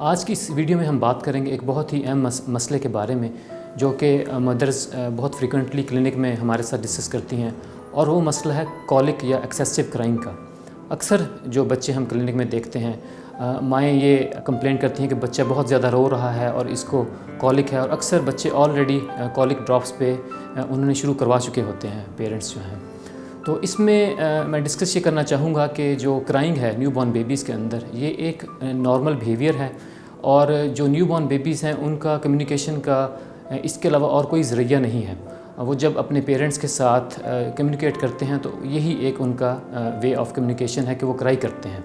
आज की इस वीडियो में हम बात करेंगे एक बहुत ही अहम मसले के बारे में जो कि मदर्स बहुत फ्रिक्वेंटली क्लिनिक में हमारे साथ डिस्कस करती हैं, और वो मसला है कॉलिक या एक्सेसिव क्राइंग का। अक्सर जो बच्चे हम क्लिनिक में देखते हैं, माएँ ये कंप्लेंट करती हैं कि बच्चा बहुत ज़्यादा रो रहा है और इसको कॉलिक है, और अक्सर बच्चे ऑलरेडी कॉलिक ड्रॉप्स पे उन्होंने शुरू करवा चुके होते हैं, पेरेंट्स जो हैं। तो इसमें मैं डिस्कस ये करना चाहूँगा कि जो क्राइंग है न्यूबॉर्न बेबीज़ के अंदर, ये एक नॉर्मल बिहेवियर है, और जो न्यूबॉर्न बेबीज़ हैं उनका कम्युनिकेशन का इसके अलावा और कोई ज़रिया नहीं है। वो जब अपने पेरेंट्स के साथ कम्युनिकेट करते हैं तो यही एक उनका वे ऑफ कम्युनिकेशन है कि वो क्राई करते हैं।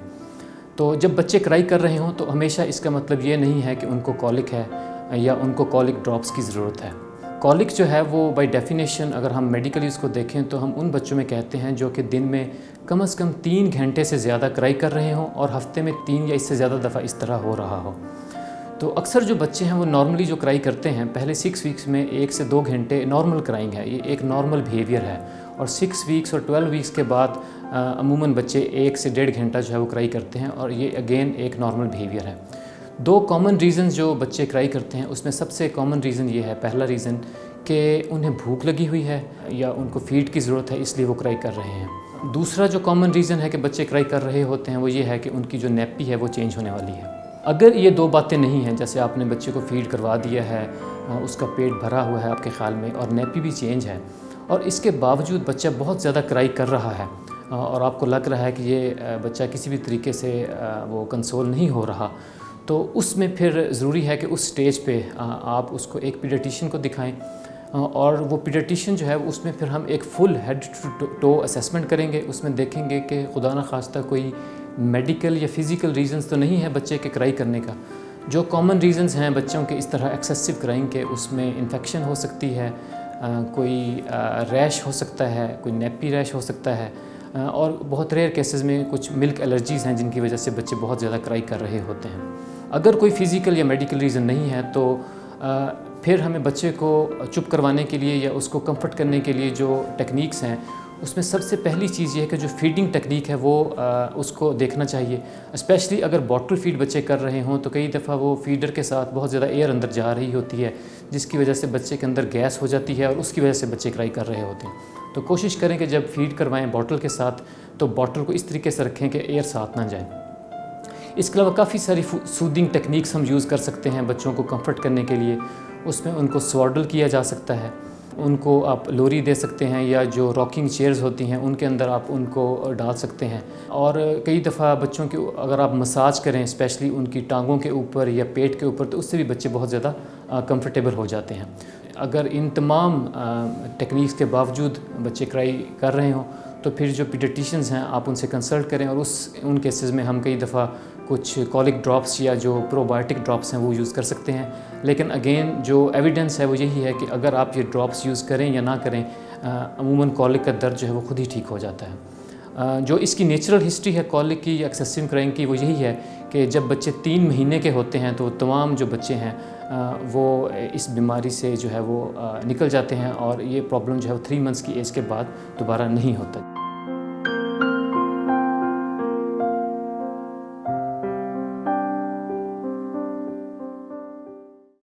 तो जब बच्चे क्राई कर रहे हों तो हमेशा इसका मतलब ये नहीं है कि उनको कॉलिक है या उनको कॉलिक ड्रॉप्स की ज़रूरत है। कॉलिक जो है वो बाय डेफिनेशन अगर हम मेडिकली उसको देखें तो हम उन बच्चों में कहते हैं जो कि दिन में कम से कम 3 घंटे से ज़्यादा क्राई कर रहे हों और हफ्ते में 3 या इससे ज़्यादा दफ़ा इस तरह हो रहा हो। तो अक्सर जो बच्चे हैं वो नॉर्मली जो क्राई करते हैं पहले 6 वीक्स में 1 से 2 घंटे नॉर्मल क्राइंग है, ये एक नॉर्मल बिहेवियर है। और 6 वीक्स और 12 वीक्स के बाद अमूमन बच्चे 1 से 1.5 घंटा जो है वो क्राई करते हैं, और ये अगेन एक नॉर्मल बिहेवियर है। 2 कॉमन रीज़न जो बच्चे क्राई करते हैं उसमें सबसे कॉमन रीज़न ये है, पहला रीज़न कि उन्हें भूख लगी हुई है या उनको फीड की ज़रूरत है, इसलिए वो क्राई कर रहे हैं। दूसरा जो कॉमन रीज़न है कि बच्चे क्राई कर रहे होते हैं वो ये है कि उनकी जो नैपी है वो चेंज होने वाली है। अगर ये 2 बातें नहीं हैं, जैसे आपने बच्चे को फीड करवा दिया है, उसका पेट भरा हुआ है आपके ख़्याल में और नैपी भी चेंज है, और इसके बावजूद बच्चा बहुत ज़्यादा क्राई कर रहा है और आपको लग रहा है कि ये बच्चा किसी भी तरीके से वो कंसोल नहीं हो रहा, तो उसमें फिर ज़रूरी है कि उस स्टेज पे आप उसको एक पीडियाट्रिशियन को दिखाएं, और वो पीडियाट्रिशियन जो है उसमें फिर हम एक full head to toe assessment करेंगे। उसमें देखेंगे कि खुदा न खास्ता कोई मेडिकल या फिज़िकल रीज़न्स तो नहीं है बच्चे के क्राई करने का। जो कॉमन रीज़न्स हैं बच्चों के इस तरह एक्सेसिव क्राइंग के, उसमें इन्फेक्शन हो सकती है, कोई रैश हो सकता है, कोई नेपी रैश हो सकता है, और बहुत रेयर केसेस में कुछ मिल्क एलर्जीज़ हैं जिनकी वजह से बच्चे बहुत ज़्यादा क्राई कर रहे होते हैं। अगर कोई फ़िज़िकल या मेडिकल रीज़न नहीं है तो फिर हमें बच्चे को चुप करवाने के लिए या उसको कंफर्ट करने के लिए जो टेक्निक्स हैं उसमें सबसे पहली चीज़ ये है कि जो फीडिंग टेक्निक है वो उसको देखना चाहिए। स्पेशली अगर बॉटल फीड बच्चे कर रहे हों तो कई दफ़ा वो फीडर के साथ बहुत ज़्यादा एयर अंदर जा रही होती है, जिसकी वजह से बच्चे के अंदर गैस हो जाती है और उसकी वजह से बच्चे क्राई कर रहे होते हैं। तो कोशिश करें कि जब फीड करवाएं बॉटल के साथ तो बॉटल को इस तरीके से रखें कि एयर साथ ना जाए। इसके अलावा काफ़ी सारी सूदिंग टेक्निक्स हम यूज़ कर सकते हैं बच्चों को कंफर्ट करने के लिए। उसमें उनको स्वाडल किया जा सकता है, उनको आप लोरी दे सकते हैं, या जो रॉकिंग चेयर्स होती हैं उनके अंदर आप उनको डाल सकते हैं। और कई दफ़ा बच्चों की अगर आप मसाज करें स्पेशली उनकी टांगों के ऊपर या पेट के ऊपर, तो उससे भी बच्चे बहुत ज़्यादा कंफर्टेबल हो जाते हैं। अगर इन तमाम टेक्निक्स के बावजूद बच्चे क्राई कर रहे हों तो फिर जो पीडियाट्रिशियंस हैं आप उनसे कंसल्ट करें, और उन केसेस में हम कई दफ़ा कुछ कॉलिक ड्रॉप्स या जो प्रोबायोटिक ड्रॉप्स हैं वो यूज़ कर सकते हैं। लेकिन अगेन जो एविडेंस है वो यही है कि अगर आप ये ड्रॉप्स यूज़ करें या ना करें, अमूमन कॉलिक का दर्द जो है वो खुद ही ठीक हो जाता है। जो इसकी नेचुरल हिस्ट्री है कॉलिक की या एक्सेसिव क्राइंग की, वो यही है कि जब बच्चे 3 महीने के होते हैं तो तमाम जो बच्चे हैं वो इस बीमारी से जो है वो निकल जाते हैं, और ये प्रॉब्लम जो है वो 3 मंथ्स की एज के बाद दोबारा नहीं होता।